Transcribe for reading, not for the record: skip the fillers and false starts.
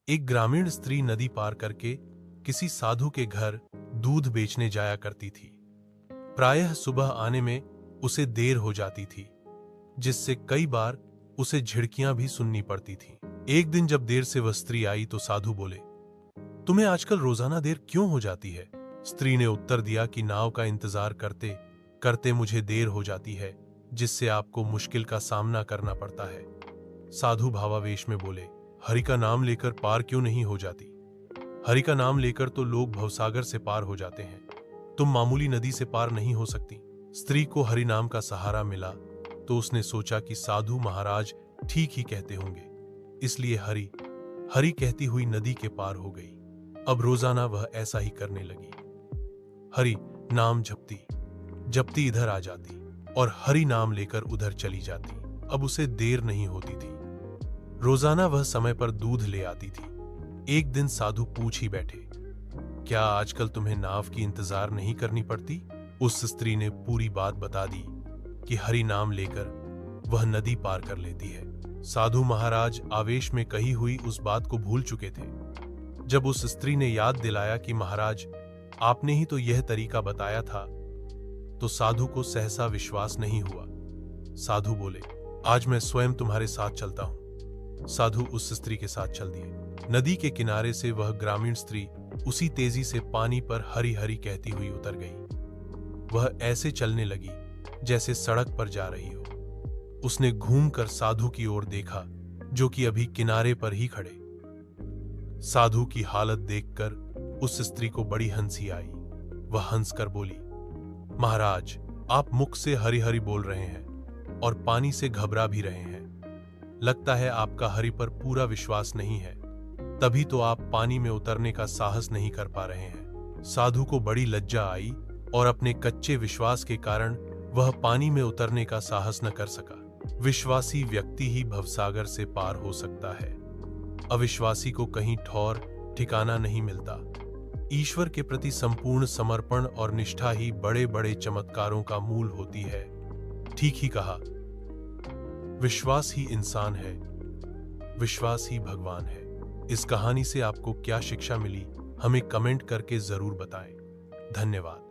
एक ग्रामीण स्त्री नदी पार करके किसी साधु के घर दूध बेचने जाया करती थी। प्रायः सुबह आने में उसे देर हो जाती थी, जिससे कई बार उसे झिड़कियां भी सुननी पड़ती थीं। एक दिन जब देर से वह स्त्री आई तो साधु बोले, तुम्हें आजकल रोजाना देर क्यों हो जाती है? स्त्री ने उत्तर दिया कि नाव का इंतजार करते करते मुझे देर हो जाती है, जिससे आपको मुश्किल का सामना करना पड़ता है। साधु भावावेश में बोले, हरि का नाम लेकर पार क्यों नहीं हो जाती? हरि का नाम लेकर तो लोग भवसागर से पार हो जाते हैं, तुम मामूली नदी से पार नहीं हो सकती। स्त्री को हरि नाम का सहारा मिला तो उसने सोचा कि साधु महाराज ठीक ही कहते होंगे, इसलिए हरि हरि कहती हुई नदी के पार हो गई। अब रोजाना वह ऐसा ही करने लगी। हरि नाम जपती जपती इधर आ जाती और हरि नाम लेकर उधर चली जाती। अब उसे देर नहीं होती थी। रोजाना वह समय पर दूध ले आती थी। एक दिन साधु पूछ ही बैठे, क्या आजकल तुम्हें नाव की इंतजार नहीं करनी पड़ती? उस स्त्री ने पूरी बात बता दी कि हरि नाम लेकर वह नदी पार कर लेती है। साधु महाराज आवेश में कही हुई उस बात को भूल चुके थे। जब उस स्त्री ने याद दिलाया कि महाराज आपने ही तो यह तरीका बताया था, तो साधु को सहसा विश्वास नहीं हुआ। साधु बोले, आज मैं स्वयं तुम्हारे साथ चलता हूं। साधु उस स्त्री के साथ चल दिए। नदी के किनारे से वह ग्रामीण स्त्री उसी तेजी से पानी पर हरि हरि कहती हुई उतर गई। वह ऐसे चलने लगी जैसे सड़क पर जा रही हो। उसने घूमकर साधु की ओर देखा, जो कि अभी किनारे पर ही खड़े। साधु की हालत देखकर उस स्त्री को बड़ी हंसी आई। वह हंसकर बोली, महाराज आप मुख से हरि हरि बोल रहे हैं और पानी से घबरा भी रहे हैं। लगता है आपका हरि पर पूरा विश्वास नहीं है, तभी तो आप पानी में उतरने का साहस नहीं कर पा रहे हैं। साधु को बड़ी लज्जा आई और अपने कच्चे विश्वास के कारण वह पानी में उतरने का साहस न कर सका। विश्वासी व्यक्ति ही भवसागर से पार हो सकता है। अविश्वासी को कहीं ठौर ठिकाना नहीं मिलता। ईश्वर के प्रति संपूर्ण समर्पण और निष्ठा ही बड़े बड़े चमत्कारों का मूल होती है। ठीक ही कहा, विश्वास ही इंसान है, विश्वास ही भगवान है। इस कहानी से आपको क्या शिक्षा मिली, हमें कमेंट करके जरूर बताएं। धन्यवाद।